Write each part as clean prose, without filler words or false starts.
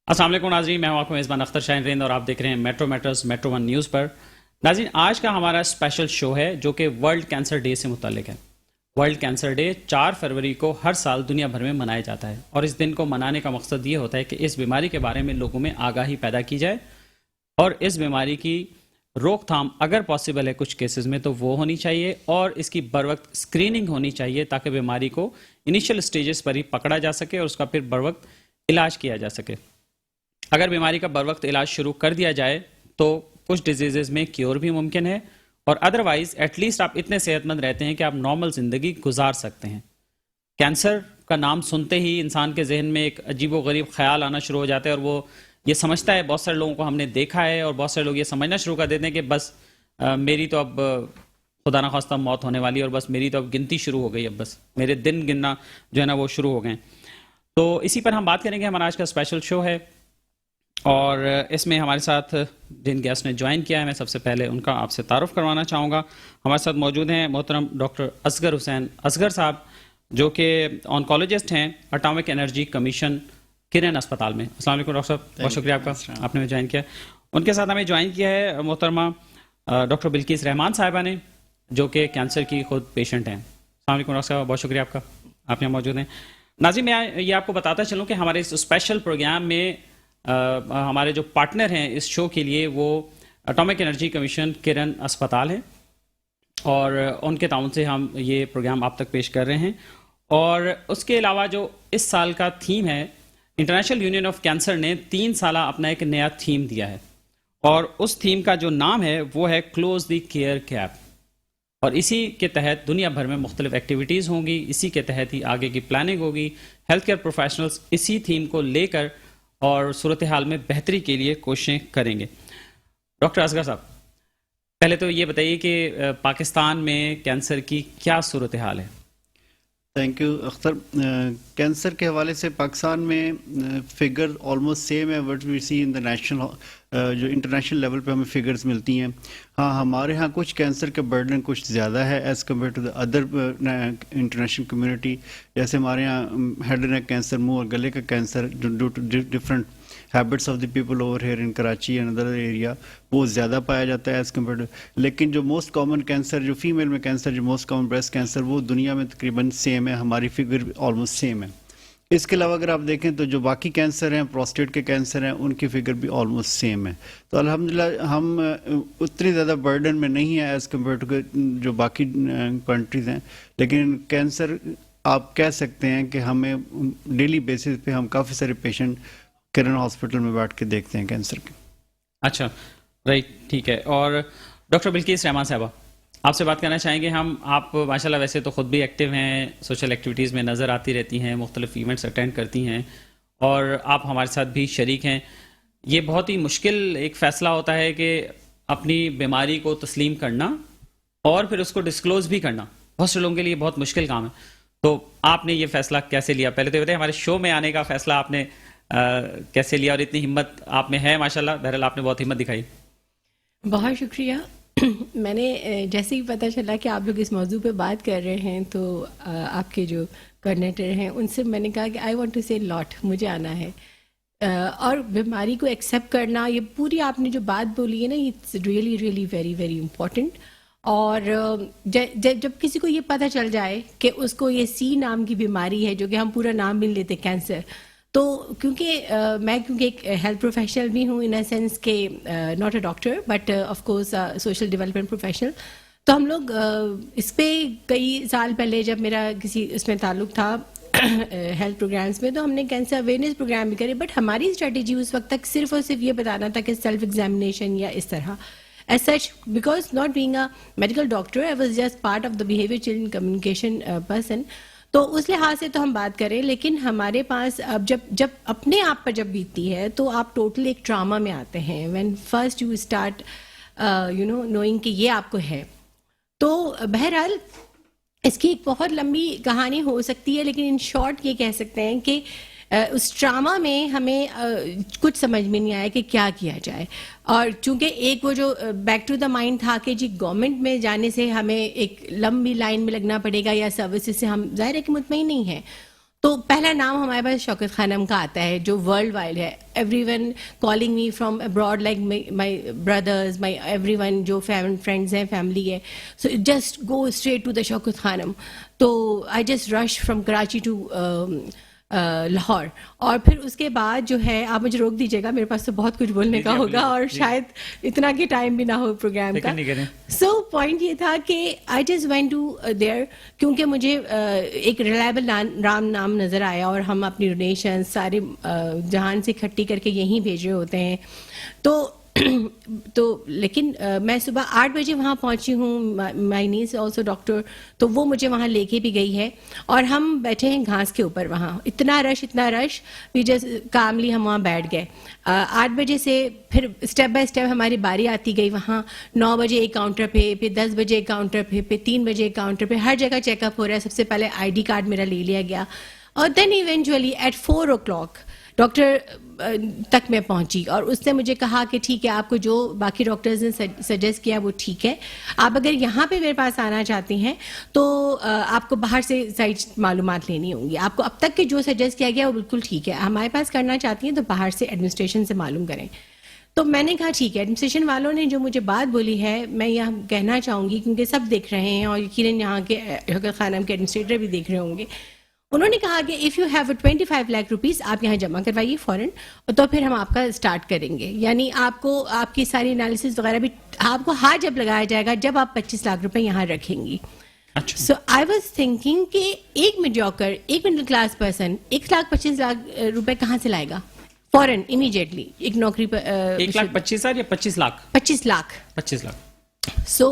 السلام علیکم ناظرین، میں ہوں آپ کو میزبان اختر شاہین رند اور آپ دیکھ رہے ہیں Metro Meters Metro One News پر۔ ناظرین، آج کا ہمارا اسپیشل شو ہے جو کہ ورلڈ کینسر ڈے سے متعلق ہے۔ ورلڈ کینسر ڈے 4 فروری کو ہر سال دنیا بھر میں منایا جاتا ہے، اور اس دن کو منانے کا مقصد یہ ہوتا ہے کہ اس بیماری کے بارے میں لوگوں میں آگاہی پیدا کی جائے، اور اس بیماری کی روک تھام اگر پاسبل ہے کچھ کیسز میں تو وہ ہونی چاہیے، اور اس کی بروقت اسکریننگ ہونی چاہیے تاکہ بیماری کو انیشل سٹیجز پر ہی پکڑا جا سکے اور اس کا پھر بروقت علاج کیا جا سکے۔ اگر بیماری کا بروقت علاج شروع کر دیا جائے تو کچھ ڈیزیزز میں کیور بھی ممکن ہے، اور ادروائز ایٹ لیسٹ آپ اتنے صحت مند رہتے ہیں کہ آپ نارمل زندگی گزار سکتے ہیں۔ کینسر کا نام سنتے ہی انسان کے ذہن میں ایک عجیب و غریب خیال آنا شروع ہو جاتا ہے، اور وہ یہ سمجھتا ہے، بہت سارے لوگوں کو ہم نے دیکھا ہے اور بہت سارے لوگ یہ سمجھنا شروع کر دیتے ہیں کہ بس میری تو اب خدا نخواستہ موت ہونے والی ہے، اور بس میری تو اب گنتی شروع ہو گئی، اب بس میرے دن گننا جو ہے نا وہ شروع ہو گئے۔ تو اسی پر ہم بات کریں گے، ہمارا آج کا اسپیشل شو ہے، اور اس میں ہمارے ساتھ جن گیسٹ نے جوائن کیا ہے میں سب سے پہلے ان کا آپ سے تعارف کروانا چاہوں گا۔ ہمارے ساتھ موجود ہیں محترم ڈاکٹر اصغر حسین اصغر صاحب، جو کہ آنکولوجسٹ ہیں اٹامک انرجی کمیشن کرن اسپتال میں۔ السلام علیکم ڈاکٹر صاحب، بہت شکریہ آپ کا، آپ نے جوائن کیا۔ ان کے ساتھ ہمیں جوائن کیا ہے محترمہ ڈاکٹر بلقیس رحمان صاحبہ نے، جو کہ کینسر کی خود پیشنٹ ہیں۔ السلام علیکم ڈاکٹر صاحب، بہت شکریہ آپ کا، آپ یہاں موجود ہیں۔ ناظرین، میں یہ آپ کو بتاتا چلوں کہ ہمارے اس اسپیشل پروگرام میں ہمارے جو پارٹنر ہیں اس شو کے لیے وہ اٹامک انرجی کمیشن کرن اسپتال ہے، اور ان کے تعاون سے ہم یہ پروگرام آپ تک پیش کر رہے ہیں۔ اور اس کے علاوہ جو اس سال کا تھیم ہے، انٹرنیشنل یونین آف کینسر نے 3 سالہ اپنا ایک نیا تھیم دیا ہے، اور اس تھیم کا جو نام ہے وہ ہے کلوز دی کیئر گیپ، اور اسی کے تحت دنیا بھر میں مختلف ایکٹیویٹیز ہوں گی، اسی کے تحت ہی آگے کی پلاننگ ہوگی۔ ہیلتھ کیئر پروفیشنلز اسی تھیم کو لے کر اور صورتحال میں بہتری کے لیے کوششیں کریں گے۔ ڈاکٹر اصغر صاحب، پہلے تو یہ بتائیے کہ پاکستان میں کینسر کی کیا صورتحال ہے؟ Thank you Akhtar. کینسر کے حوالے سے پاکستان میں فگر آلموسٹ سیم ہے what we see in the national, جو انٹرنیشنل لیول پہ ہمیں فگرز ملتی ہیں۔ ہاں، ہمارے ہاں کچھ کینسر کا برڈن کچھ زیادہ ہے as compare to the other international community. جیسے ہمارے ہاں ہیڈ اینڈ نیک کینسر، منہ اور گلے کا cancer, due to different habits of the people over here in Karachi and other area, وہ زیادہ پایا جاتا ہے ایز کمپیئر ٹو، لیکن جو موسٹ کامن کینسر، جو فیمیل میں کینسر، جو موسٹ کامن بریسٹ کینسر، وہ دنیا میں تقریباً سیم ہے، ہماری فگر آلموسٹ سیم ہے۔ اس کے علاوہ اگر آپ دیکھیں تو جو باقی کینسر ہیں، پروسٹیٹ کے کینسر ہیں، ان کی فگر بھی آلموسٹ سیم ہے۔ تو الحمدللہ ہم اتنی زیادہ برڈن میں نہیں ہیں ایز کمپیئر ٹو جو باقی کنٹریز ہیں، لیکن کینسر آپ کہہ سکتے ہیں کہ ہمیں ڈیلی بیسس پہ ہم کافی سارے پیشنٹ کرن ہاسپٹل میں بیٹھ کے دیکھتے ہیں کینسر کے۔ اچھا، رائٹ، ٹھیک ہے۔ اور ڈاکٹر بلقیس رحمان صاحبہ، آپ سے بات کرنا چاہیں گے ہم۔ آپ ماشاءاللہ ویسے تو خود بھی ایکٹیو ہیں، سوشل ایکٹیویٹیز میں نظر آتی رہتی ہیں، مختلف ایونٹس اٹینڈ کرتی ہیں، اور آپ ہمارے ساتھ بھی شریک ہیں۔ یہ بہت ہی مشکل ایک فیصلہ ہوتا ہے کہ اپنی بیماری کو تسلیم کرنا اور پھر اس کو ڈسکلوز بھی کرنا، بہت سے لوگوں کے لیے بہت مشکل کام ہے۔ تو آپ نے یہ فیصلہ کیسے لیا؟ پہلے تو بتائیں ہمارے شو میں آنے کا فیصلہ آپ نے کیسے لیا، اور اتنی ہمت آپ میں ہے ماشاءاللہ، بہرحال آپ نے بہت ہمت دکھائی۔ بہت شکریہ۔ میں نے جیسے ہی پتہ چلا کہ آپ لوگ اس موضوع پہ بات کر رہے ہیں تو آپ کے جو کوآرڈینیٹر ہیں ان سے میں نے کہا کہ آئی وانٹ ٹو سے لاٹ، مجھے آنا ہے، اور بیماری کو ایکسیپٹ کرنا، یہ پوری آپ نے جو بات بولی ہے نا، it's really really very very important. اور جب کسی کو یہ پتہ چل جائے کہ اس کو یہ سی نام کی بیماری ہے، جو کہ ہم پورا نام بھی نہیں لیتے کینسر، تو کیونکہ ایک ہیلتھ پروفیشنل بھی ہوں ان اے سینس کہ not a doctor but of course social development professional, تو ہم لوگ اس پہ کئی سال پہلے جب میرا کسی اس میں تعلق تھا ہیلتھ پروگرامس میں، تو ہم نے کینسر اویئرنیس پروگرام بھی کرے، بٹ ہماری اسٹریٹجی اس وقت تک صرف اور صرف یہ بتانا تھا کہ سیلف ایگزامینیشن یا اس طرح as such, because not being a medical doctor I was just part of the behaviour children communication person. تو اس لحاظ سے تو ہم بات کریں، لیکن ہمارے پاس اب جب اپنے آپ پر جب بیتتی ہے تو آپ ٹوٹل ایک ٹراما میں آتے ہیں، when first you start knowing کہ یہ آپ کو ہے۔ تو بہرحال اس کی ایک بہت لمبی کہانی ہو سکتی ہے، لیکن ان شارٹ یہ کہہ سکتے ہیں کہ اس ڈراما میں ہمیں کچھ سمجھ میں نہیں آیا کہ کیا کیا جائے، اور چونکہ ایک وہ جو بیک ٹو دا مائنڈ تھا کہ جی گورنمنٹ میں جانے سے ہمیں ایک لمبی لائن میں لگنا پڑے گا یا سروسز سے ہم ظاہر ہے کہ مطمئن نہیں ہیں، تو پہلا نام ہمارے پاس شوکت خانم کا آتا ہے جو ورلڈ وائڈ ہے. Every one calling me from abroad like my brothers my every one جو فرینڈز ہیں فیملی ہے. So just go straight to the Shaukat Khanum. تو I just rush from Karachi to Lahore. اور پھر اس کے بعد جو ہے آپ مجھے روک دیجیے گا, میرے پاس تو بہت کچھ بولنے کا ہوگا اور شاید اتنا کہ ٹائم بھی نہ ہو پروگرام کا. سو پوائنٹ یہ تھا کہ I just went to there کیونکہ مجھے ایک ریلائبل نام نظر آیا اور ہم اپنی ڈونیشن سارے جہان سے اکٹھی کر کے یہیں بھیج رہے ہوتے ہیں. تو لیکن میں صبح 8 بجے وہاں پہنچی ہوں. مائی نیس آلسو ڈاکٹر, تو وہ مجھے وہاں لے کے بھی گئی ہے اور ہم بیٹھے ہیں گھاس کے اوپر. وہاں اتنا رش وی جسٹ کاملی ہم وہاں بیٹھ گئے. 8 بجے سے پھر اسٹیپ بائی اسٹیپ ہماری باری آتی گئی. وہاں 9 بجے ایک کاؤنٹر پہ, پھر 10 بجے ایک کاؤنٹر پہ, پھر 3 بجے ایک کاؤنٹر پہ. ہر جگہ چیک اپ ہو رہا ہے. سب سے پہلے ID کارڈ میرا لے لیا گیا اور then eventually at 4 o'clock doctor تک میں پہنچی اور اس نے مجھے کہا کہ ٹھیک ہے, آپ کو جو باقی ڈاکٹرز نے سجیسٹ کیا وہ ٹھیک ہے, آپ اگر یہاں پہ میرے پاس آنا چاہتی ہیں تو آپ کو باہر سے سائٹ معلومات لینی ہوں گی. آپ کو اب تک کے جو سجیسٹ کیا گیا وہ بالکل ٹھیک ہے, ہمارے پاس کرنا چاہتی ہیں تو باہر سے ایڈمنسٹریشن سے معلوم کریں. تو میں نے کہا ٹھیک ہے. ایڈمنسٹریشن والوں نے جو مجھے بات بولی ہے میں یہاں کہنا چاہوں گی کیونکہ سب دیکھ رہے ہیں اور یقیناً یہاں کے شوکت خانم کے ایڈمنسٹریٹر بھی دیکھ رہے ہوں گے. انہوں نے کہا کہ if you have 25 lakh rupees آپ یہاں جمع کروائیے فوراً, تو پھر ہم آپ کا اسٹارٹ کریں گے. یعنی آپ کو آپ کی ساری انالیسس وغیرہ بھی آپ کو ہاتھ جب لگایا جائے گا جب آپ 25 لاکھ روپے یہاں رکھیں گی. سو آئی واز تھنکنگ کہ ایک میڈیوکر, ایک مڈل کلاس پرسن 1,25,00,000 روپے کہاں سے لائے گا فوراً امیڈیٹلی ایک نوکری پر. 1,25,000 یا 25 لاکھ؟ 25 لاکھ. سو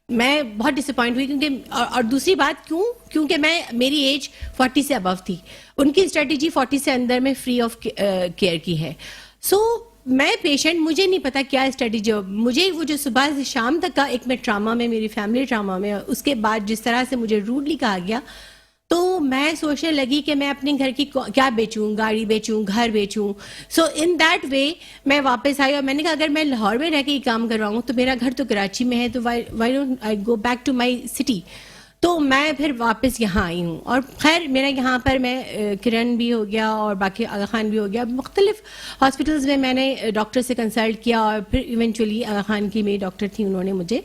میں بہت ڈس اپوائنٹ ہوئی کیونکہ اور دوسری بات کیونکہ میری ایج 40 سے ابو تھی. ان کی اسٹریٹجی 40 سے اندر میں فری آف کیئر کی ہے. سو میں پیشنٹ, مجھے نہیں پتا کیا اسٹریٹجی, مجھے وہ جو صبح سے شام تک کا ایک میں ٹراما میں, میری فیملی ٹراما میں, اس کے بعد جس طرح سے مجھے روڈلی کہا گیا تو میں سوچنے لگی کہ میں اپنے گھر کی کیا بیچوں, گاڑی بیچوں, گھر بیچوں. سو ان دیٹ وے میں واپس آئی اور میں نے کہا اگر میں لاہور میں رہ کے یہ کام کرواؤں تو میرا گھر تو کراچی میں ہے, تو why don't I go back to my city. تو میں پھر واپس یہاں آئی ہوں. اور خیر میرا یہاں پر میں کرن بھی ہو گیا اور باقی آغا خان بھی ہو گیا, مختلف ہاسپٹلز میں میں نے ڈاکٹر سے کنسلٹ کیا اور پھر ایونچولی آغا خان کی میری ڈاکٹر تھی, انہوں نے مجھے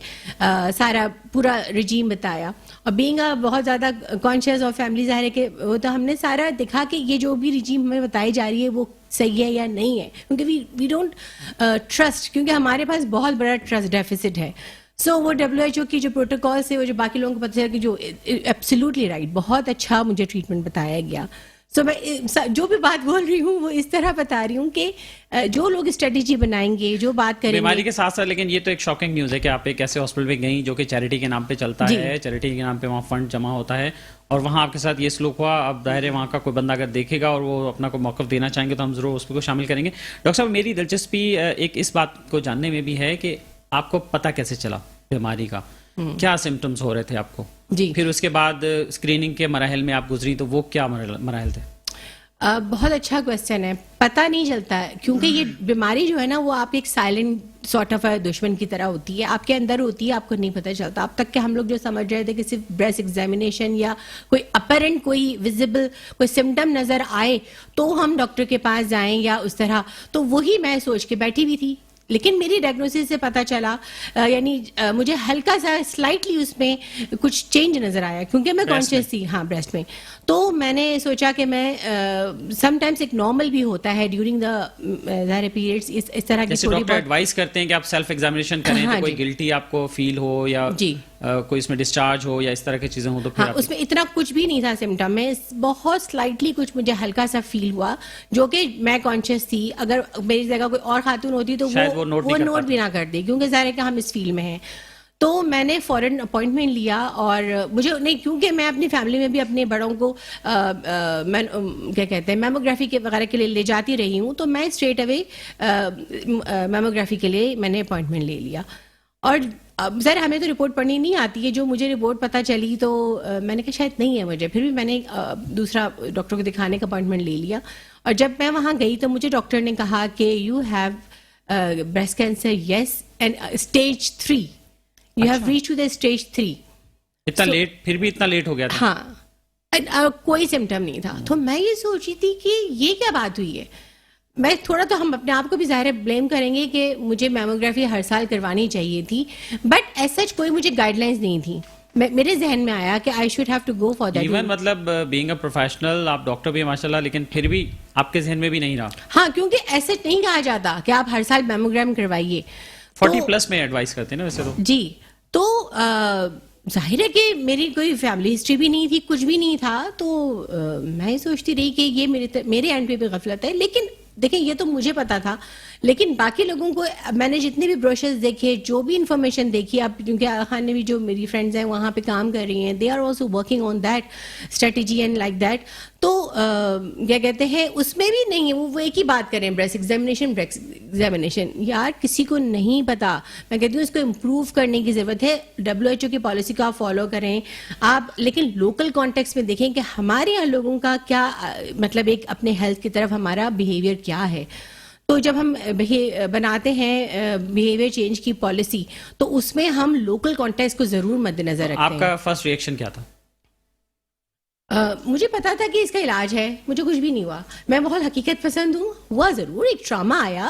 سارا پورا رجیم بتایا. اور بینگ بہت زیادہ کانشیس اور فیملی ظاہر ہے کہ وہ تو ہم نے سارا دیکھا کہ یہ جو بھی رجیم ہمیں بتائی جا رہی ہے وہ صحیح ہے یا نہیں ہے, کیونکہ وی ڈونٹ ٹرسٹ, کیونکہ ہمارے پاس بہت بڑا ٹرسٹ ڈیفیسٹ ہے. سو وہ WHO کی جو پروٹوکالس ہے, وہ جو باقی لوگوں کو پتہ چلا کہ جو ایبسلیوٹلی رائٹ, بہت اچھا مجھے ٹریٹمنٹ بتایا گیا. سو میں جو بھی بات بول رہی ہوں وہ اس طرح بتا رہی ہوں کہ جو لوگ اسٹریٹجی بنائیں گے, جو بات کریں گے بیماری کے ساتھ ساتھ. لیکن یہ تو ایک شاکنگ نیوز ہے کہ آپ ایک ایسے ہاسپٹل پہ گئیں جو کہ چیریٹی کے نام پہ چلتا ہے, چیریٹی کے نام پہ وہاں فنڈ جمع ہوتا ہے, اور وہاں آپ کے ساتھ یہ سلوک ہوا. اب ظاہر ہے وہاں کا کوئی بندہ اگر دیکھے گا اور وہ اپنا کوئی موقف دینا چاہیں گے تو ہم ضرور اس کو شامل کریں گے. ڈاکٹر صاحب میری دلچسپی ایک اس بات کو جاننے میں بھی ہے کہ آپ کو پتہ کیسے چلا بیماری کا, کیا سمٹمز ہو رہے تھے آپ کو, پھر اس کے بعد اسکریننگ کے مراحل میں آپ گزری تو وہ کیا مراحل تھے؟ بہت اچھا کویسچن ہے. پتہ نہیں چلتا ہے کیونکہ یہ بیماری جو ہے نا وہ آپ ایک سائلنٹ سارٹ آف دشمن کی طرح ہوتی ہے, آپ کے اندر ہوتی ہے, آپ کو نہیں پتہ چلتا. اب تک کہ ہم لوگ جو سمجھ رہے تھے کہ صرف بریسٹ ایگزامینیشن یا کوئی اپرنٹ کوئی ویزیبل کوئی سمٹم نظر آئے تو ہم ڈاکٹر کے پاس جائیں یا اس طرح, تو وہی میں سوچ کے بیٹھی ہوئی تھی. لیکن میری ڈائگنوسس سے پتہ چلا, یعنی مجھے ہلکا سا سلائٹلی اس میں کچھ چینج نظر آیا کیونکہ میں کانشیس تھی بریسٹ میں. تو میں نے سوچا کہ میں سم ٹائمس ایک نارمل بھی ہوتا ہے ڈیورنگ دا ظاہر پیریڈس, اس طرح کی تھوڑی ڈاکٹر ایڈوائز کرتے ہیں کہ آپ سیلف ایگزامینیشن کریں تو کوئی گلٹی آپ کو فیل ہو یا کوئی اس میں ڈسچارج ہو یا اس طرح کی چیزیں ہوں تو پھر اس میں اتنا کچھ بھی نہیں تھا سمٹم میں, بہت سلائٹلی کچھ مجھے ہلکا سا فیل ہوا جو کہ میں کانشیس تھی. اگر میری جگہ کوئی اور خاتون ہوتی تو وہ نوٹ بھی نہ کرتی کیونکہ ظاہر ہے کہ ہم اس فیلڈ میں ہیں. تو میں نے فوراً اپوائنٹمنٹ لیا اور مجھے نہیں, کیونکہ میں اپنی فیملی میں بھی اپنے بڑوں کو کیا کہتے ہیں میموگرافی کے وغیرہ کے لیے لے جاتی رہی ہوں, تو میں اسٹریٹ اوے میموگرافی کے لیے میں نے اپوائنٹمنٹ لے لیا. اور ذرا ہمیں تو رپورٹ پڑھنی نہیں آتی ہے, جو مجھے رپورٹ پتہ چلی تو میں نے کہا شاید نہیں ہے مجھے, پھر بھی میں نے دوسرا ڈاکٹر کو دکھانے کا اپوائنٹمنٹ لے لیا. اور جب میں وہاں گئی تو مجھے ڈاکٹر نے کہا کہ you have breast cancer, yes, and stage 3, you have reach to the stage 3. اتنا لیٹ, پھر بھی اتنا لیٹ ہو گیا تھا. ہاں, کوئی سمٹم نہیں تھا. تو میں یہ سوچ رہی تھی کہ یہ کیا بات ہوئی ہے. میں تھوڑا تو ہم اپنے آپ کو بھی ظاہر ہے بلیم کریں گے کہ مجھے میموگرافی ہر سال کروانی چاہیے تھی, بٹ ایز سچ کوئی مجھے گائیڈ لائنس نہیں تھی. میرے ذہن میں آیا کہ I should have to go for that. Even مطلب بینگ اے پروفیشنل آپ ڈاکٹر بھی ہیں ماشاء اللہ, لیکن پھر بھی آپ کے ذہن میں بھی نہیں رہا. ہاں, کیونکہ ایسے نہیں کہا جاتا کہ آپ ہر سال میموگرام کروائیے. 40+ میں ایڈوائز کرتے ہیں نا ویسے تو. جی, تو ظاہر ہے کہ میری کوئی فیملی ہسٹری بھی نہیں تھی, کچھ بھی نہیں تھا. تو میں سوچتی رہی کہ یہ میرے اینڈ پہ بھی غفلت ہے. لیکن دیکھیں, یہ تو مجھے پتا تھا, لیکن باقی لوگوں کو میں نے جتنے بھی بروشرز دیکھے, جو بھی انفارمیشن دیکھی, اب کیونکہ آغا خان نے بھی جو میری فرینڈز ہیں وہاں پہ کام کر رہی ہیں, they are also working on that strategy and like that. تو کیا کہتے ہیں, اس میں بھی نہیں ہے وہ ایک ہی بات کریں, بریسٹ ایگزامینیشن. یار کسی کو نہیں پتا, میں کہتی ہوں اس کو امپروو کرنے کی ضرورت ہے. WHO کی پالیسی کو آپ فالو کریں آپ, لیکن لوکل کانٹیکس میں دیکھیں کہ ہمارے یہاں لوگوں کا کیا مطلب ایک اپنے ہیلتھ کی طرف ہمارا بیہیویئر کیا ہے. تو جب ہم بناتے ہیں بیہیویئر چینج کی پالیسی, تو اس میں ہم لوکل کانٹیکس کو ضرور مد نظر رکھتے ہیں. آپ کا فرسٹ ریئیکشن کیا تھا؟ مجھے پتا تھا کہ اس کا علاج ہے, مجھے کچھ بھی نہیں ہوا. میں بہت حقیقت پسند ہوں. ہوا ضرور, ایک ٹراما آیا,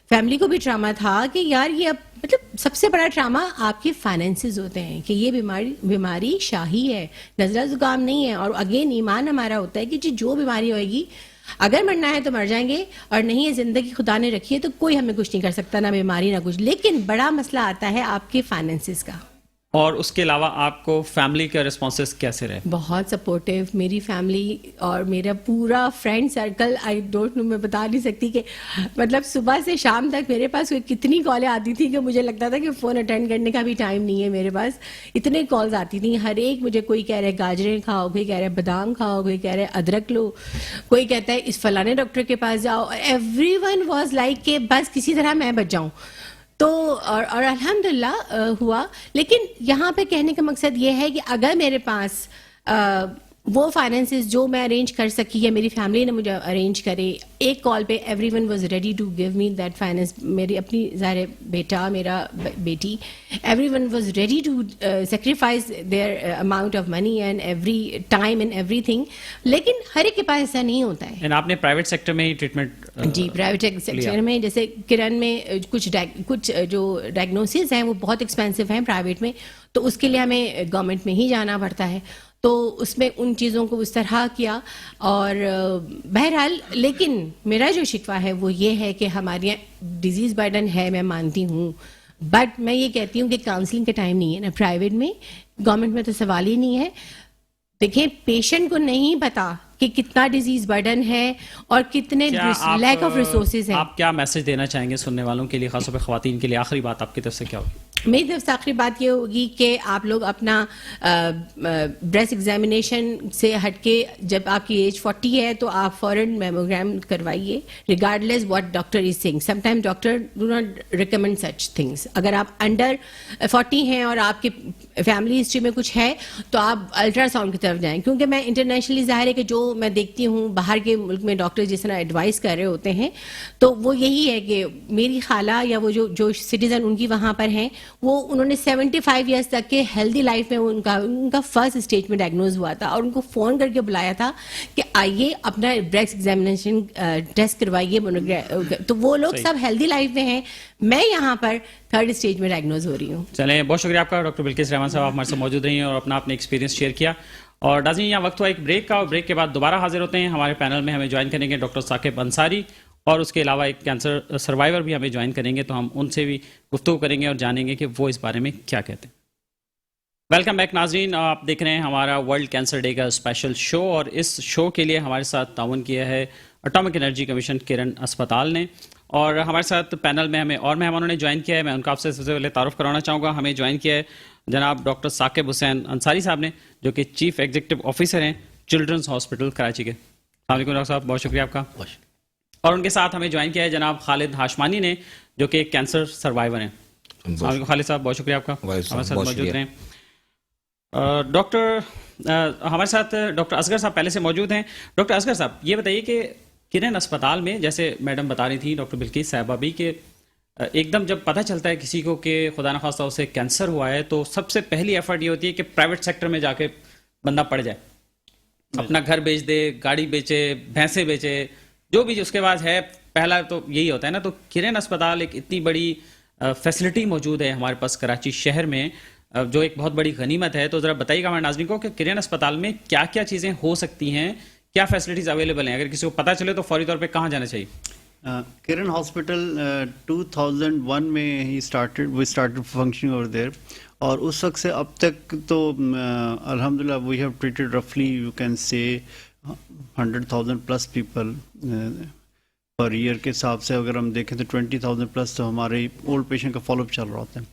فیملی کو بھی ٹراما تھا کہ یار یہ اب مطلب سب سے بڑا ٹراما آپ کے فائنینسز ہوتے ہیں کہ یہ بیماری شاہی ہے, نزلہ زکام نہیں ہے. اور اگین ایمان ہمارا ہوتا ہے کہ جی جو بیماری ہوئے گی, اگر مرنا ہے تو مر جائیں گے, اور نہیں ہے زندگی خدا نے رکھی ہے تو کوئی ہمیں کچھ نہیں کر سکتا, نہ بیماری نہ کچھ. لیکن بڑا مسئلہ آتا ہے آپ کے فائنینسز کا. اور اس کے علاوہ آپ کو فیملی کے رسپانسز کیسے رہے؟ بہت سپورٹیو میری فیملی اور میرا پورا friend circle. I don't know, میں بتا نہیں سکتی کہ مطلب صبح سے شام تک میرے پاس کوئی کتنی کالیں آتی تھی کہ مجھے لگتا تھا کہ فون اٹینڈ کرنے کا بھی ٹائم نہیں ہے میرے پاس. اتنے کالز آتی تھیں, ہر ایک مجھے کوئی کہہ رہے گاجریں کھاؤ, کوئی کہہ رہے بادام کھاؤ, کوئی کہہ رہے ادرک لو, کوئی کہتا ہے اس فلانے ڈاکٹر کے پاس جاؤ. ایوری ون واز لائک کہ بس کسی طرح میں بچ جاؤں. تو اور الحمدللہ ہوا. لیکن یہاں پہ کہنے کا مقصد یہ ہے کہ اگر میرے پاس وہ فائنینسز جو میں ارینج کر سکی یا میری فیملی نے مجھے ارینج کرے, ایک کال پہ everyone was ready to give me that finance. میری اپنی ظاہر بیٹا, میرا بیٹی, everyone was ready to sacrifice their amount of money and every time and everything. لیکن ہر ایک کے پاس ایسا نہیں ہوتا ہے. آپ نے پرائیویٹ سیکٹر میں ہی ٹریٹمنٹ؟ جی, پرائیویٹ سیکٹر میں, جیسے کرن میں کچھ جو ڈائگنوسز ہیں وہ بہت ایکسپینسو ہیں پرائیویٹ میں, تو اس کے لیے ہمیں گورنمنٹ میں ہی جانا پڑتا ہے. تو اس میں ان چیزوں کو اس طرح کیا. اور بہرحال لیکن میرا جو شکوہ ہے وہ یہ ہے کہ ہمارے یہاں ڈیزیز برڈن ہے, میں مانتی ہوں, بٹ میں یہ کہتی ہوں کہ کاؤنسلنگ کا ٹائم نہیں ہے نا پرائیویٹ میں. گورنمنٹ میں تو سوال ہی نہیں ہے. دیکھیں, پیشنٹ کو نہیں پتا کہ کتنا ڈیزیز برڈن ہے اور کتنے لیک آف ریسورسز ہیں. آپ کیا میسج دینا چاہیں گے سننے والوں کے لیے, خاص طور پہ خواتین کے لیے؟ آخری بات آپ کی طرف سے کیا ہوگی؟ میری طرف سے آخری بات یہ ہوگی کہ آپ لوگ اپنا بریسٹ ایگزامینیشن سے ہٹ کے, جب آپ کی ایج 40 ہے تو آپ فوراً میموگرام کروائیے, regardless what doctor is seeing. Sometime doctor do not recommend such things. اگر آپ انڈر 40 ہیں اور آپ کی فیملی ہسٹری میں کچھ ہے تو آپ الٹرا ساؤنڈ کی طرف جائیں. کیونکہ میں انٹرنیشنلی ظاہر ہے کہ جو میں دیکھتی ہوں باہر کے ملک میں ڈاکٹر جس طرح ایڈوائز کر رہے ہوتے ہیں, تو وہ یہی ہے کہ میری خالہ یا وہ جو سٹیزن ان کی وہاں پر ہیں, وہ انہوں نے 75 ایئرس تک کے ہیلدی لائف میں ان کا فرسٹ اسٹیج میں ڈائگنوز ہوا تھا, اور ان کو فون کر کے بلایا تھا کہ آئیے اپنا بریسٹ ایگزامینیشن ٹیسٹ کروائیے. تو وہ لوگ سب ہیلدی لائف میں ہیں, میں یہاں پر تھرڈ اسٹیج میں ڈائگنوز ہو رہی ہوں. چلیں, بہت شکریہ آپ کا ڈاکٹر بلقیس رحمان صاحب, آپ ہمارے ساتھ موجود رہی ہیں اور اپنا ایکسپیرینس شیئر کیا. اور ناظرین, یہاں وقت ہوا ایک بریک کا, اور بریک کے بعد دوبارہ حاضر ہوتے ہیں. ہمارے پینل میں ہمیں جوائن کریں گے ڈاکٹر ثاقب انصاری, اور اس کے علاوہ ایک کینسر سروائیور بھی ہمیں جوائن کریں گے, تو ہم ان سے بھی گفتگو کریں گے اور جانیں گے کہ وہ اس بارے میں کیا کہتے ہیں. ویلکم بیک ناظرین, آپ دیکھ رہے ہیں ہمارا ورلڈ کینسر ڈے کا اسپیشل شو, اور اس شو کے لیے ہمارے ساتھ تعاون کیا ہے اٹامک انرجی کمیشن کرن اسپتال نے, اور ہمارے ساتھ پینل میں ہمیں اور مہمانوں نے جوائن کیا ہے. میں ان کا آپ سے سب سے پہلے تعارف کرانا چاہوں گا. ہمیں جوائن کیا ہے جناب ڈاکٹر ثاقب حسین انصاری صاحب نے, جو کہ چیف ایگزیکٹو آفیسر ہیں چلڈرنس ہاسپٹل کراچی کے. السلام علیکم ڈاکٹر صاحب, بہت شکریہ آپ کا. اور ان کے ساتھ ہمیں جوائن کیا ہے جناب خالد ہاشمانی نے, جو کہ کینسر سروائیور ہیں. السلام علیکم خالد صاحب, بہت شکریہ آپ کا ہمارے ساتھ موجود رہیں. ڈاکٹر ہمارے ساتھ ڈاکٹر اصغر صاحب پہلے سے موجود ہیں. ڈاکٹر اصغر صاحب, یہ بتائیے کہ کرن اسپتال میں, جیسے میڈم بتا رہی تھی ڈاکٹر بلقیس صاحبہ بھی, کہ ایک دم جب پتہ چلتا ہے کسی کو کہ خدا نخواستہ اسے کینسر ہوا ہے, تو سب سے پہلی ایفرٹ یہ ہوتی ہے کہ پرائیویٹ سیکٹر میں جا کے بندہ پڑ جائے. اپنا گھر بیچ دے, گاڑی بیچے, بھینسیں بیچے, جو بھی اس کے پاس ہے, پہلا تو یہی ہوتا ہے نا. تو کرن اسپتال ایک اتنی بڑی فیسلٹی موجود ہے ہمارے پاس کراچی شہر میں, جو ایک بہت بڑی غنیمت ہے. تو ذرا بتائیے گا ہمارے ناظرین کو کہ کرن اسپتال میں کیا کیا چیزیں ہو سکتی ہیں, کیا فیسلٹیز اویلیبل ہیں, اگر کسی کو پتہ چلے تو فوری طور پہ کہاں جانا چاہیے؟ کرن ہاسپٹل 2001 میں we started functioning over there, اور اس وقت سے اب تک تو الحمدللہ وی ہیو ٹریٹڈ رفلی you can say 100,000 plus people per year کے حساب سے. اگر ہم دیکھیں تو 20,000 پلس تو ہمارے اولڈ پیشنٹ کا فالو اپ چل رہا ہوتا ہے.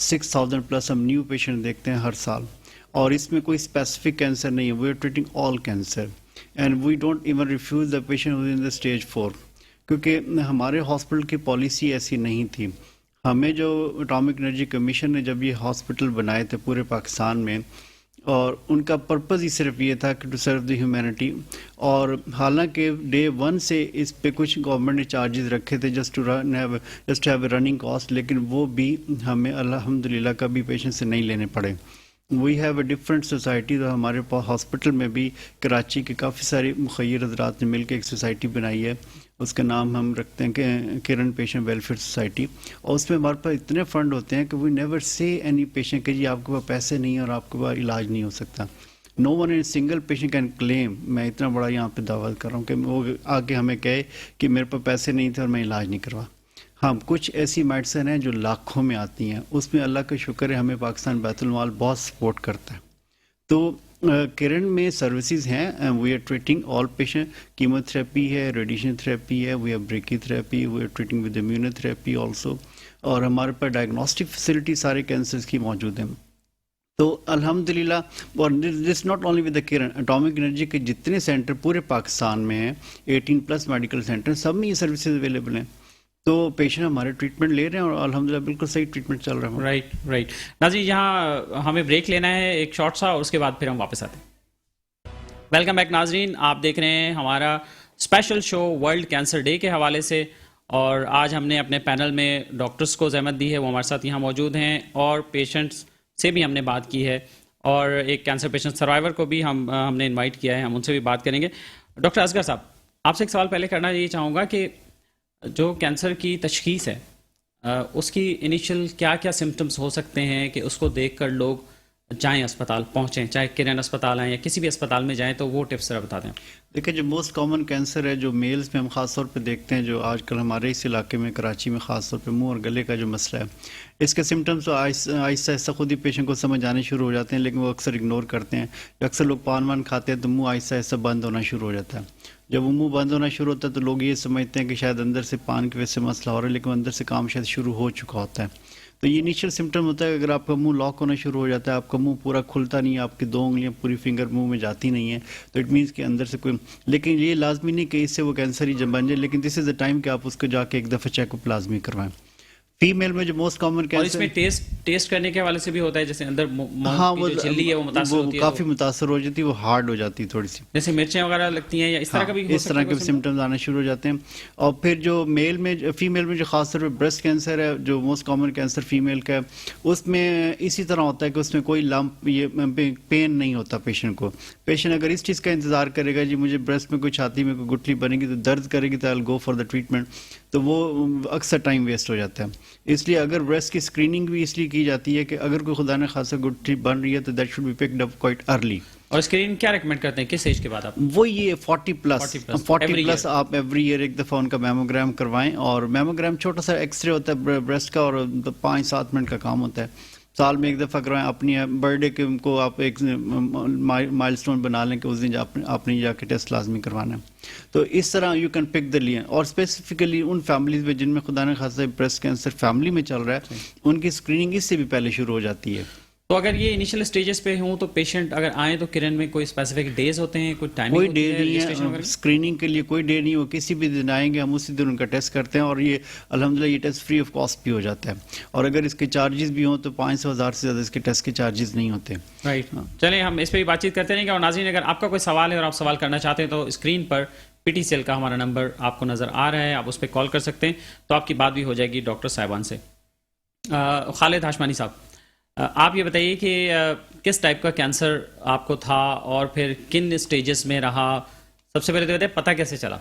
6,000 پلس ہم نیو پیشنٹ دیکھتے ہیں ہر سال, اور اس میں کوئی اسپیسیفک کینسر نہیں ہے. We are treating all cancer and we don't even refuse the patient within the stage 4, کیونکہ ہمارے ہاسپٹل کی پالیسی ایسی نہیں تھی. ہمیں جو اٹامک انرجی کمیشن نے جب یہ ہاسپٹل بنائے تھے پورے پاکستان میں, اور ان کا پرپز ہی صرف یہ تھا کہ ٹو سرو دی ہیومینٹی, اور حالانکہ ڈے 1 سے اس پہ کچھ گورنمنٹ نے چارجز رکھے تھے just to have a running cost, لیکن وہ بھی ہمیں الحمدللہ کبھی پیشنٹ سے نہیں لینے پڑے. We have a different society. تو ہمارے پاس ہاسپٹل میں بھی کراچی کے کافی سارے مخیر حضرات نے مل کے ایک سوسائٹی بنائی ہے, اس کا نام ہم رکھتے ہیں کہ کرن پیشنٹ ویلفیئر سوسائٹی, اور اس میں ہمارے پاس اتنے فنڈ ہوتے ہیں کہ وی نیور سے اینی پیشنٹ کہ جی آپ کے پاس پیسے نہیں ہیں اور آپ کے پاس علاج نہیں ہو سکتا. No one in single patient can claim, میں اتنا بڑا یہاں پہ دعویٰ کر رہا ہوں کہ وہ آگے ہمیں کہے کہ میرے پاس پیسے نہیں تھے اور میں علاج نہیں کروا. ہاں, کچھ ایسی میڈیسن ہیں جو لاکھوں میں آتی ہیں, اس میں اللہ کا شکر ہے ہمیں پاکستان بیت المال بہت سپورٹ کرتا ہے. تو کرن میں سروسز ہیں. We are treating all patient. Chemotherapy ہے, ریڈیشن تھراپی ہے, we are brachytherapy, we are treating with immunotherapy also, اور ہمارے پاس ڈائگنوسٹک فیسلٹی سارے کینسرز کی موجود ہیں. تو الحمدللہ, اور this not only with the Kiran, atomic energy کے جتنے سینٹر پورے پاکستان میں ہیں 18 پلس میڈیکل سینٹر, سب میں یہ سروسز اویلیبل ہیں. تو پیشنٹ ہمارے ٹریٹمنٹ لے رہے ہیں اور الحمدللہ بالکل صحیح ٹریٹمنٹ چل رہا ہے. رائٹ. ناظرین, یہاں ہمیں بریک لینا ہے ایک شارٹ سا, اور اس کے بعد پھر ہم واپس آتے ہیں. ویلکم بیک ناظرین, آپ دیکھ رہے ہیں ہمارا اسپیشل شو ورلڈ کینسر ڈے کے حوالے سے, اور آج ہم نے اپنے پینل میں ڈاکٹرز کو زحمت دی ہے, وہ ہمارے ساتھ یہاں موجود ہیں, اور پیشنٹس سے بھی ہم نے بات کی ہے, اور ایک کینسر پیشنٹ سروائیور کو بھی ہم نے انوائٹ کیا ہے, ہم ان سے بھی بات کریں گے. ڈاکٹر اصغر صاحب, آپ سے ایک سوال پہلے کرنا یہ چاہوں گا کہ جو کینسر کی تشخیص ہے, اس کی انیشل کیا کیا سمٹمز ہو سکتے ہیں کہ اس کو دیکھ کر لوگ جائیں اسپتال پہنچیں, چاہے کرن اسپتال ہیں یا کسی بھی اسپتال میں جائیں, تو وہ ٹپس ذرا بتا دیں. دیکھیں, جو موسٹ کامن کینسر ہے جو میلز میں ہم خاص طور پہ دیکھتے ہیں, جو آج کل ہمارے اس علاقے میں کراچی میں خاص طور پہ منہ اور گلے کا جو مسئلہ ہے, اس کے سمٹمز تو آہستہ آہستہ خود ہی پیشنٹ کو سمجھ آنے شروع ہو جاتے ہیں, لیکن وہ اکثر اگنور کرتے ہیں. اکثر لوگ پان وان کھاتے ہیں تو منہ آہستہ آہستہ بند ہونا شروع ہو جاتا ہے. جب وہ منہ بند ہونا شروع ہوتا ہے تو لوگ یہ سمجھتے ہیں کہ شاید اندر سے پان کی وجہ سے مسئلہ ہو رہا ہے, لیکن اندر سے کام شاید شروع ہو چکا ہوتا ہے. تو یہ انیشیل سمٹم ہوتا ہے. اگر آپ کا منہ لاک ہونا شروع ہو جاتا ہے, آپ کا منہ پورا کھلتا نہیں ہے, آپ کی 2 انگلیاں پوری فنگر منہ میں جاتی نہیں ہیں, تو اٹ مینس کہ اندر سے کوئی, لیکن یہ لازمی نہیں کہ اس سے وہ کینسر ہی بن جائے, لیکن دس از دا ٹائم کہ آپ اس کو جا کے ایک دفعہ چیک اپ لازمی کروائیں. فیمیل میں جو موسٹ کامن اور اس میں ٹیسٹ کرنے کے حوالے سے بھی ہوتا ہے, جیسے اندر جھلی ہے وہ متاثر ہوتی ہے, کافی متاثر ہو جاتی ہے, وہ ہارڈ ہو جاتی ہے تھوڑی سی, جیسے مرچیں وغیرہ لگتی ہیں, یا اس طرح کا بھی اس طرح کے سمٹمز آنا شروع ہو جاتے ہیں. اور پھر جو میل میں فیمیل میں جو خاص طور پہ بریسٹ کینسر ہے, جو موسٹ کامن کینسر فیمیل کا ہے, اس میں اسی طرح ہوتا ہے کہ اس میں کوئی لمپ, یہ پین نہیں ہوتا پیشنٹ کو. پیشنٹ اگر اس چیز کا انتظار کرے گا, جی مجھے بریسٹ میں کوئی چھاتی میں کوئی گٹھلی بنے گی تو درد کرے گی تو آئی ول گو فار دا ٹریٹمنٹ, تو وہ اکثر ٹائم ویسٹ ہو جاتا ہے. اس لیے اگر بریسٹ کی اسکریننگ بھی اس لیے کی جاتی ہے کہ اگر کوئی خدا نہ خاصا گٹھلی بن رہی ہے تو that should be picked up quite early. اور اسکرین کیا ریکمینڈ کرتے ہیں, کس ایج کے بعد آپ؟ وہ یہ 40 پلس آپ ایوری ایئر ایک دفعہ ان کا میموگرام کروائیں. اور میموگرام چھوٹا سا ایکس رے ہوتا ہے بریسٹ کا, اور 5-7 منٹ کا کام ہوتا ہے. سال میں ایک دفعہ کروائیں. اپنی برتھ ڈے کے کو آپ ایک مائل سٹون بنا لیں کہ اس دن آپ نے جا کے ٹیسٹ لازمی کروانا ہے. تو اس طرح یو کین پک دا لیے. اور اسپیسیفکلی ان فیملیز میں جن میں خدا نہ خاصا بریسٹ کینسر فیملی میں چل رہا ہے, ان کی اسکریننگ اس سے بھی پہلے شروع ہو جاتی ہے. تو اگر یہ انیشل اسٹیجز پہ ہوں تو پیشنٹ اگر آئیں تو کرن میں کوئی اسپیسیفک ڈیز ہوتے ہیں, کوئی ٹائمنگ؟ کوئی ڈے نہیں ہے اسکریننگ کے لیے, کوئی ڈے نہیں. وہ کسی بھی دن آئیں گے, ہم اسی دن ان کا ٹیسٹ کرتے ہیں, اور یہ الحمدللہ یہ ٹیسٹ فری آف کاسٹ بھی ہو جاتا ہے. اور اگر اس کے چارجز بھی ہوں تو 500,000 سے زیادہ اس کے ٹیسٹ کے چارجز نہیں ہوتے. رائٹ. چلیں ہم اس پہ بھی بات چیت کرتے رہیں گے. اور ناظرین, اگر آپ کا کوئی سوال ہے اور آپ سوال کرنا چاہتے ہیں تو اسکرین پر PTCL کا ہمارا نمبر آپ کو نظر آ رہا ہے, آپ اس پہ کال کر سکتے ہیں, تو آپ کی بات بھی ہو جائے گی ڈاکٹر صاحبان سے. خالد ہاشمانی صاحب, آپ یہ بتائیے کہ کس ٹائپ کا کینسر آپ کو تھا اور پھر کن اسٹیجز میں رہا؟ سب سے پہلے تو پتہ کیسے چلا؟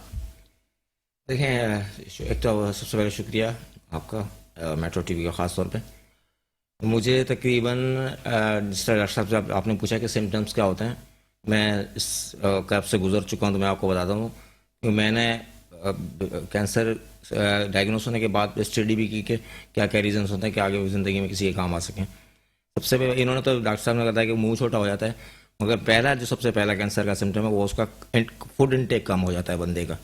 دیکھیں، ایک تو سب سے پہلے شکریہ آپ کا، میٹرو ٹی وی کا خاص طور پہ. مجھے تقریباً جس طرح ڈاکٹر صاحب سے آپ نے پوچھا کہ سمٹمس کیا ہوتے ہیں، میں اس کیب سے گزر چکا ہوں تو میں آپ کو بتاتا ہوں کہ میں نے کینسر ڈائگنوس ہونے کے بعد اسٹڈی بھی کی کہ کیا کیا ریزنس ہوتے ہیں کہ آگے زندگی میں کسی کے کام آ سکیں. سب سے پہلے انہوں نے تو ڈاکٹر صاحب نے بتایا کہ منہ چھوٹا ہو جاتا ہے، مگر پہلا جو سب سے پہلا کینسر کا سمٹم ہے وہ اس کا فوڈ انٹیک کم ہو جاتا ہے بندے کا.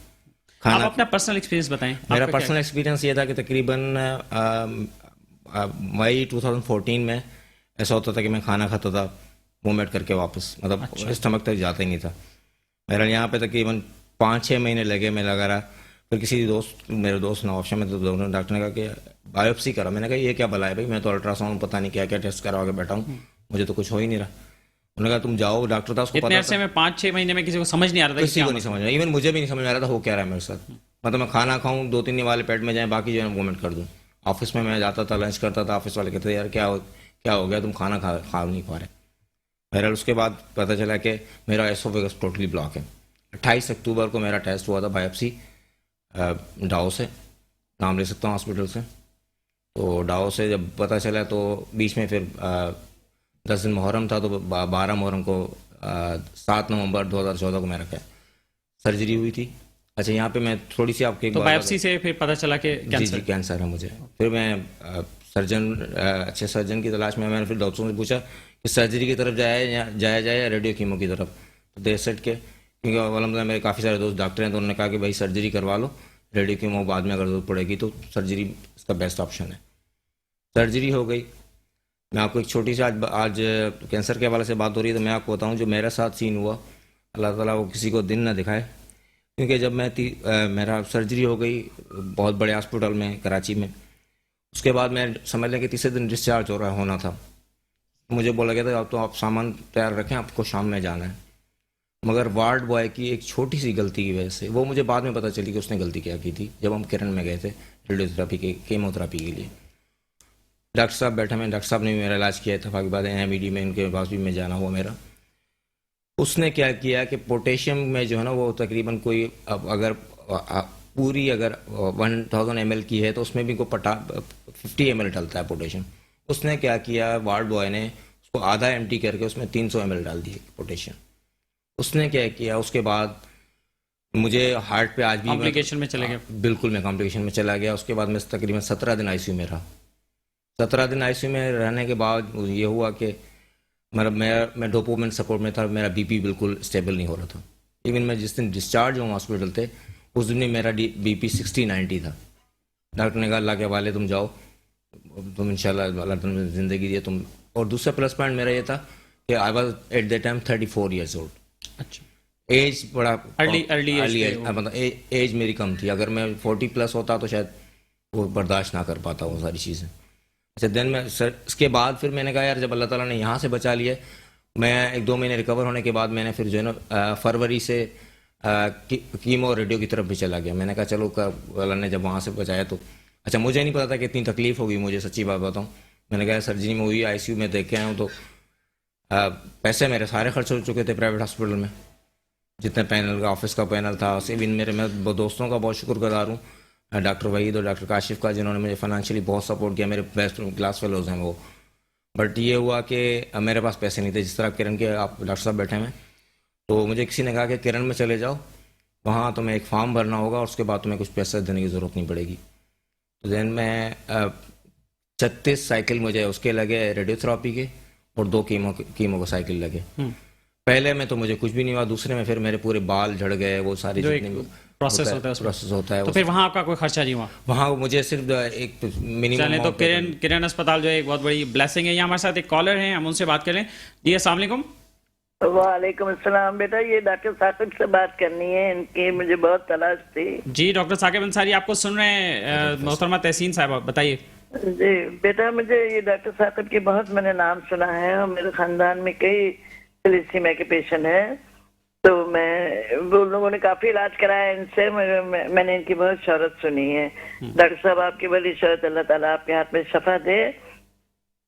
آپ اپنا پرسنل ایکسپیرینس بتائیں. میرا پرسنل ایکسپیرینس یہ تھا کہ تقریباً مئی 2014 میں ایسا ہوتا تھا کہ میں کھانا کھاتا تھا وومٹ کر کے واپس، مطلب اسٹمک تک جاتا ہی نہیں تھا میرا. یہاں پہ تقریباً 5-6 مہینے لگے، میں لگا رہا. پھر کسی میرے دوست نے آپشن میں تو ڈاکٹر نے کہا کہ بایوپسی کرا. میں نے کہا یہ کیا بلا ہے بھائی، میں تو الٹرا ساؤنڈ پتہ نہیں کیا کیا ٹیسٹ کروا کے بیٹھا ہوں، مجھے تو کچھ ہو ہی نہیں رہا. انہوں نے کہا تم جاؤ، ڈاکٹر تھا اس کو اتنے عرصے میں 5-6 مہینے میں کسی کو سمجھ نہیں آ رہا تھا، کسی کو نہیں سمجھ رہا، ایون مجھے بھی نہیں سمجھ آ رہا تھا ہو کیا رہا ہے میرے ساتھ. مطلب میں کھانا کھاؤں 2-3 دن والے پیٹ میں جائیں، باقی جو ہے وومٹ کر دوں. آفس میں جاتا تھا، لنچ کرتا تھا، آفس والے کہتے تھے یار کیا ہو گیا، تم کھانا کھا نہیں پا رہے. بہرحال اس کے بعد پتہ چلا کہ میرا ایسوفیگس ٹوٹلی بلاک ہے. 28 اکتوبر کو میرا ٹیسٹ ہوا تھا بایوپسی ڈاؤ سے، نام لے سکتا ہوں ہاسپٹل سے. تو ڈاؤ سے جب پتہ چلا تو بیچ میں پھر 10 دن محرم تھا، تو 12 محرم کو 7 نومبر 2014 کو میرا کیا سرجری ہوئی تھی. اچھا یہاں پہ میں تھوڑی سی آپ کے بایوپسی سے پھر پتہ چلا کہ جی کینسر ہے مجھے. پھر میں سرجن، اچھے سرجن کی تلاش میں نے پھر ڈاکٹروں سے پوچھا کہ سرجری کی طرف جایا جائے یا ریڈیو کیمو کی طرف. تو دے سیٹ کے، کیونکہ الحمدللہ میرے کافی سارے دوست ڈاکٹر ہیں، تو انہوں نے کہا کہ بھائی سرجری کروا لو، ریڈیو کیمو بعد میں اگر ضرورت پڑے گی تو سرجری اس کا بیسٹ آپشن ہے. سرجری ہو گئی. میں آپ کو ایک چھوٹی سی آج کینسر کے حوالے سے بات ہو رہی ہے تو میں آپ کو بتاؤں جو میرے ساتھ سین ہوا، اللہ تعالیٰ وہ کسی کو دن نہ دکھائے. کیونکہ جب میرا سرجری ہو گئی بہت بڑے ہاسپٹل میں کراچی میں، اس کے بعد میں سمجھ لیں کہ تیسرے دن ڈسچارج ہونا تھا. مجھے بولا گیا تھا اب تو آپ سامان تیار رکھیں، آپ کو شام میں جانا ہے. مگر وارڈ بوائے کی ایک چھوٹی سی غلطی کی وجہ سے، وہ مجھے بعد میں پتہ چلی کہ اس نے غلطی کیا کی تھی. جب ہم کرن میں گئے تھے ریڈیو تھراپی کے کیمو تھراپی کے لیے، ڈاکٹر صاحب بیٹھے میں، ڈاکٹر صاحب نے بھی میرا علاج کیا. اتفاقی بات ہے ایم ای ڈی میں ان کے پاس بھی میں جانا ہوا میرا. اس نے کیا کیا کہ پوٹیشیم میں جو ہے نا وہ تقریباً کوئی اگر پوری اگر 1000 ml کی ہے تو اس میں بھی کوئی 50 ml ڈلتا ہے پوٹیشیم. اس نے کیا کیا، وارڈ بوائے نے اس کو آدھا ایمٹی کر کے اس میں 300 ml ڈال دیے پوٹیشیم. اس نے کیا کیا، اس کے بعد مجھے ہارٹ پہ آج بھی کمپلیکیشن میں چلے گئے. بالکل میں کمپلیکیشن میں چلا گیا. اس کے بعد میں تقریباً 17 دن آئی سی یو میں رہا. 17 دن آئی سی یو میں رہنے کے بعد یہ ہوا کہ میں ڈوپامین سپورٹ میں تھا، میرا بی پی بالکل اسٹیبل نہیں ہو رہا تھا. ایون میں جس دن ڈسچارج ہوں ہاسپٹل تھے اس دن میرا بی پی 60-90 تھا. ڈاکٹر نے کہا اللہ کے حوالے تم جاؤ، تم انشاءاللہ اللہ تم زندگی دیے تم. اور دوسرا پلس پوائنٹ میرا یہ تھا کہ I was at that time 34 years old. اچھا، ایج بڑا ارلی ایج، مطلب ایج میری کم تھی. اگر میں 40 پلس ہوتا تو شاید وہ برداشت نہ کر پاتا وہ ساری چیزیں. اچھا دن میں اس کے بعد پھر میں نے کہا یار جب اللہ تعالیٰ نے یہاں سے بچا لیا، میں 1-2 مہینے ریکور ہونے کے بعد میں نے پھر جو ہے نا فروری سے کیمو ریڈیو کی طرف بھی چلا گیا. میں نے کہا چلو اللہ نے جب وہاں سے بچایا تو اچھا مجھے نہیں پتا تھا کہ اتنی تکلیف ہوگی مجھے، سچی بات بتاؤں. میں نے کہا سرجری میں ہوئی، آئی سی یو میں دیکھ کے آیا ہوں تو پیسے میرے سارے خرچ ہو چکے تھے پرائیویٹ ہاسپٹل میں. جتنے پینل کا آفس کا پینل تھا، ایون میں دوستوں کا بہت شکر گزار ہوں، ڈاکٹر وحید اور ڈاکٹر کاشف کا، جنہوں نے مجھے فائنینشلی بہت سپورٹ کیا. میرے بیسٹ کلاس فیلوز ہیں وہ. بٹ یہ ہوا کہ میرے پاس پیسے نہیں تھے. جس طرح کرن کے آپ ڈاکٹر صاحب بیٹھے ہیں تو مجھے کسی نے کہا کہ کرن میں چلے جاؤ، وہاں تمہیں ایک فارم بھرنا ہوگا اور اس کے بعد تمہیں کچھ پیسے دینے کی ضرورت نہیں پڑے گی. تو دین میں 36 سائیکل مجھے اس کے لگے ریڈیو تھراپی کے اور 2 کیمو کا سائیکل لگے. پہلے میں تو مجھے کچھ بھی نہیں ہوا، دوسرے میں پھر میرے پورے بال جھڑ گئے، وہ ساری پروسیس ہوتا ہے. تو پھر وہاں آپ کا کوئی خرچہ نہیں ہوا؟ وہاں مجھے صرف ایک منیمم. تو کرن اسپتال جو ہے ایک بہت بڑی بلیسنگ ہے. یہاں ہمارے ساتھ ایک کالر ہیں، ہم ان سے بات کریں. جی السلام علیکم. وعلیکم السلام. بیٹا یہ ڈاکٹر ثاقب سے بات کرنی ہے، ان کی مجھے بہت تلاش تھی. جی ڈاکٹر ثاقب انصاری آپ کو سن رہے ہیں. محترمہ تحسین صاحبہ بتائیے. جی بیٹا مجھے یہ ڈاکٹر ثاقب کی بہت میں نے نام سنا ہے اور میرے خاندان میں کئی تھیلیسیمیا کے پیشنٹ ہیں، تو وہ لوگوں نے کافی علاج کرایا ان سے. میں نے ان کی بہت شہرت سنی ہے. ڈاکٹر صاحب آپ کی بڑی شہرت، اللہ تعالیٰ آپ کے ہاتھ میں شفا دے.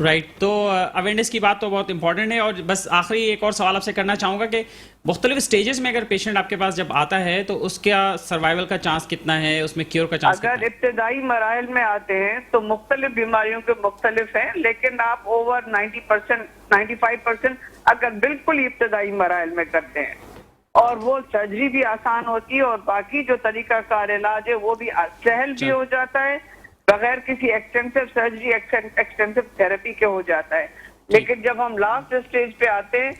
رائٹ تو اویئرنیس کی بات تو بہت امپورٹنٹ ہے، اور بس آخری ایک اور سوال آپ سے کرنا چاہوں گا کہ مختلف اسٹیجز میں اگر پیشنٹ آپ کے پاس جب آتا ہے تو اس کا سروائیول کا چانس کتنا ہے، اس میں کیور کا چانس کتنا اگر ہے؟ ابتدائی مراحل میں آتے ہیں تو مختلف بیماریوں کے مختلف ہیں، لیکن آپ اوور 90%، 95% اگر بالکل ہی ابتدائی مراحل میں کرتے ہیں اور وہ سرجری بھی آسان ہوتی ہے اور باقی جو طریقہ کار علاج ہے وہ بھی سہل بھی ہو جاتا ہے، بغیر کسی ایکسٹینسو سرجری، ایکسٹینسو تھراپی کے ہو جاتا ہے. لیکن جب ہم لاسٹ اسٹیج پہ آتے ہیں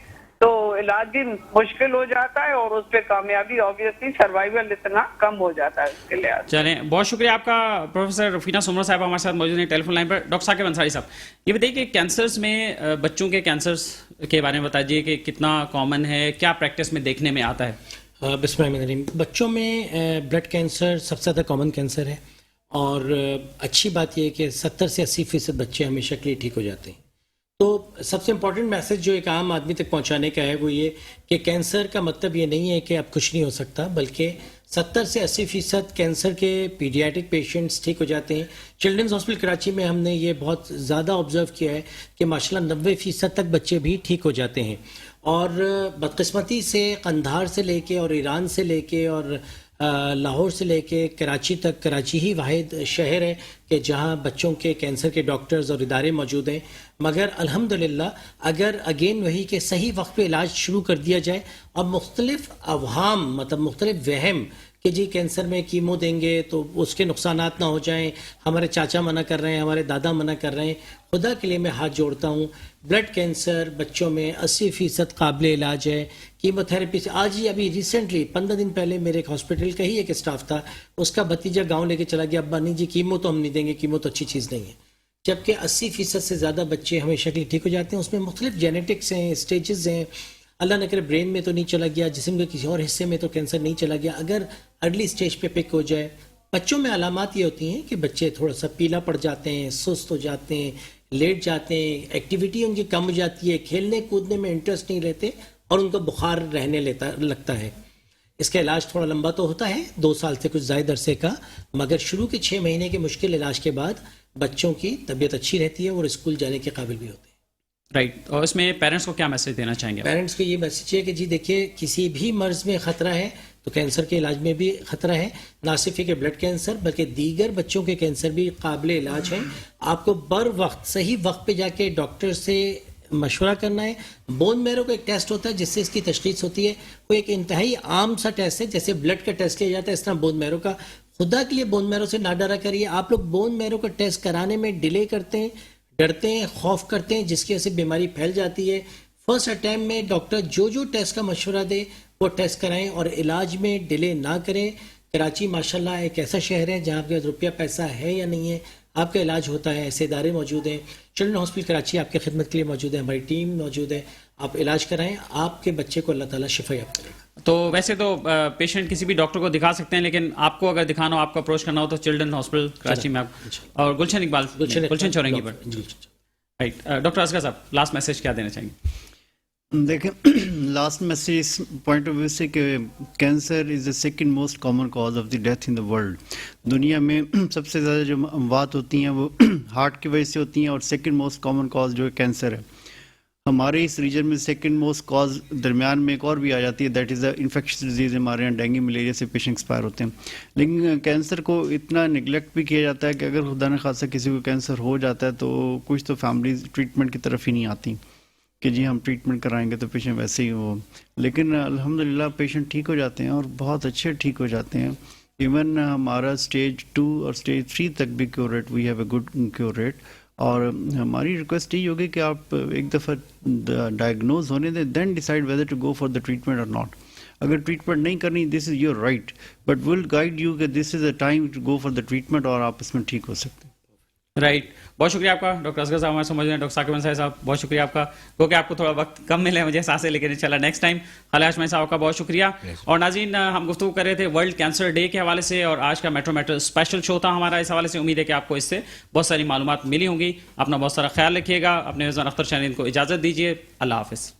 تو علاج بھی مشکل ہو جاتا ہے اور اس پہ کامیابی آبویسلی سروائیول اتنا کم ہو جاتا ہے اس کے لحاظ. چلیں، بہت شکریہ آپ کا. پروفیسر رفینہ سمرہ صاحب ہمارے ساتھ موجود ہیں ٹیلی فون لائن پر. ڈاکٹر ثاقب انصاری صاحب، یہ بتائیے کہ کینسرز میں بچوں کے کینسرز کے بارے میں بتائیے کہ کتنا کامن ہے، کیا پریکٹس میں دیکھنے میں آتا ہے؟ بسم اللہ الرحمن الرحیم. بچوں میں بلڈ کینسر سب سے زیادہ کامن کینسر ہے، اور اچھی بات یہ ہے کہ 70 سے 80% بچے ہمیشہ کے لیے ٹھیک ہو جاتے ہیں. تو سب سے امپورٹنٹ میسج جو ایک عام آدمی تک پہنچانے کا ہے وہ یہ کہ کینسر کا مطلب یہ نہیں ہے کہ اب کچھ نہیں ہو سکتا، بلکہ 70 سے 80% کینسر کے پیڈیاٹرک پیشنٹس ٹھیک ہو جاتے ہیں. چلڈرنز ہاسپٹل کراچی میں ہم نے یہ بہت زیادہ آبزرو کیا ہے کہ ماشاءاللہ 90% تک بچے بھی ٹھیک ہو جاتے ہیں. اور بدقسمتی سے قندھار سے لے کے اور ایران سے لے کے اور لاہور سے لے کے کراچی تک، کراچی ہی واحد شہر ہے کہ جہاں بچوں کے کینسر کے ڈاکٹرز اور ادارے موجود ہیں. مگر الحمدللہ اگر اگین وہی کہ صحیح وقت پہ علاج شروع کر دیا جائے، اور مختلف اوہام مطلب مختلف وہم کہ جی کینسر میں کیمو دیں گے تو اس کے نقصانات نہ ہو جائیں، ہمارے چاچا منع کر رہے ہیں، ہمارے دادا منع کر رہے ہیں، خدا کے لیے میں ہاتھ جوڑتا ہوں، بلڈ کینسر بچوں میں 80% قابل علاج ہے. کیمو تھراپی سے آج ہی ابھی ریسنٹلی 15 دن پہلے میرے ایک ہاسپٹل کا ہی ایک اسٹاف تھا، اس کا بھتیجا گاؤں لے کے چلا گیا، ابا نہیں جی کیمو تو ہم نہیں دیں گے، کیمو تو اچھی چیز نہیں ہے. جبکہ 80% سے زیادہ بچے ہمیشہ کے لیے ٹھیک ہو جاتے ہیں. اس میں مختلف جینیٹکس ہیں، اسٹیجز ہیں. اللہ نہ کرے برین میں تو نہیں چلا گیا، جسم کے کسی اور حصے میں تو کینسر نہیں چلا گیا. اگر ارلی اسٹیج پہ پک ہو جائے، بچوں میں علامات یہ ہوتی ہیں کہ بچے تھوڑا سا پیلا پڑ جاتے ہیں، سست ہو جاتے ہیں، لیٹ جاتے ہیں، ایکٹیویٹی ان کی کم ہو جاتی ہے، کھیلنے کودنے میں انٹرسٹ نہیں لیتے، اور ان کو بخار رہنے لگتا ہے. اس کا علاج تھوڑا لمبا تو ہوتا ہے، 2 سال سے کچھ زائد عرصے کا، مگر شروع کے 6 مہینے کے مشکل علاج کے بعد بچوں کی طبیعت اچھی رہتی ہے اور اسکول جانے کے قابل بھی ہوتے ہیں. رائٹ. اور اس میں پیرنٹس کو کیا میسج دینا چاہیں گے؟ پیرنٹس کو یہ میسج ہے کہ جی دیکھیے کسی بھی مرض میں خطرہ ہے تو کینسر کے علاج میں بھی خطرہ ہے. نہ صرف کہ بلڈ کینسر بلکہ دیگر بچوں کے کینسر بھی قابل علاج ہیں. آپ کو بر وقت صحیح وقت پہ جا کے ڈاکٹر سے مشورہ کرنا ہے. بون میرو کا ایک ٹیسٹ ہوتا ہے جس سے اس کی تشخیص ہوتی ہے، وہ ایک انتہائی عام سا ٹیسٹ ہے، جیسے بلڈ کا ٹیسٹ کیا جاتا ہے اس طرح بون میرو کا. خدا کے لیے بون میرو سے نہ ڈرا کریے. آپ لوگ بون میرو کا ٹیسٹ کرانے میں ڈیلے کرتے ہیں، ڈرتے ہیں، خوف کرتے ہیں، جس کی وجہ سے بیماری پھیل جاتی ہے. فرسٹ اٹیمپٹ میں ڈاکٹر جو ٹیسٹ کا مشورہ دے وہ ٹیسٹ کرائیں اور علاج میں ڈیلے نہ کریں. کراچی ماشاءاللہ ایک ایسا شہر ہے جہاں کے روپیہ پیسہ ہے یا نہیں ہے آپ کا علاج ہوتا ہے. ایسے ادارے موجود ہیں. چلڈرن ہاسپٹل کراچی آپ کی خدمت کے لیے موجود ہے، ہماری ٹیم موجود ہے. آپ علاج کرائیں، آپ کے بچے کو اللہ تعالیٰ شفا یاب کرے گا. تو ویسے تو پیشنٹ کسی بھی ڈاکٹر کو دکھا سکتے ہیں، لیکن آپ کو اگر دکھانا ہو، آپ کو اپروچ کرنا ہو تو چلڈرن ہاسپٹل کراچی میں آپ، اور گلشن اقبال گلشن چورنگی پر. رائٹ. ڈاکٹر اصغر صاحب لاسٹ میسج کیا دینا چاہیں گے؟ دیکھیں لاسٹ میسج اس پوائنٹ آف ویو سے کہ cancer is the second most common cause of the death in the world. دنیا میں سب سے زیادہ جو اموات ہوتی ہیں وہ ہارٹ کی وجہ سے ہوتی ہیں، اور سیکنڈ موسٹ کامن کاز جو ہے کینسر ہے. ہمارے اس ریجن میں سیکنڈ موسٹ کاز درمیان میں ایک اور بھی آ جاتی ہے، that is the infectious disease. ہمارے یہاں ڈینگی ملیریا سے پیشنٹ ایکسپائر ہوتے ہیں. لیکن کینسر کو اتنا نگلیکٹ بھی کیا جاتا ہے کہ اگر خدا نخواستہ کسی کو کینسر ہو جاتا ہے تو کچھ تو فیملیز ٹریٹمنٹ کی طرف ہی نہیں آتی کہ جی ہم ٹریٹمنٹ کرائیں گے تو پیشنٹ ویسے ہی ہو. لیکن الحمدللہ پیشنٹ ٹھیک ہو جاتے ہیں اور بہت اچھے ٹھیک ہو جاتے ہیں. ایون ہمارا اسٹیج 2 اور اسٹیج 3 تک بھی cure rate, we have a good cure rate. اور ہماری ریکویسٹ یہی ہوگی کہ آپ ایک دفعہ ڈائگنوز ہونے دیں، then decide whether to go for the treatment اور ناٹ. اگر ٹریٹمنٹ نہیں کرنی، this is your right, but will guide you کہ this is a time to go for the treatment, اور آپ اس میں ٹھیک ہو سکتے ہیں. رائٹ. بہت شکریہ آپ کا ڈاکٹر اصغر صاحب ہمارے سمجھ رہے ہیں. ڈاکٹر ثاقب انصاری صاحب بہت شکریہ آپ کا، کیونکہ آپ کو تھوڑا وقت کم ملے مجھے احساس ہے، لیکن انشاءاللہ نیکسٹ ٹائم. خالد ہاشمی صاحب کا بہت شکریہ. اور ناظرین ہم گفتگو کر رہے تھے ورلڈ کینسر ڈے کے حوالے سے، اور آج کا میٹرو میٹر اسپیشل شو تھا ہمارا. اس حوالے سے امید ہے کہ آپ کو اس سے بہت ساری معلومات ملی ہوں گی. اپنا بہت سارا خیال رکھیے گا. اپنے میزبان اختر شاہین کو اجازت دیجیے. اللہ حافظ.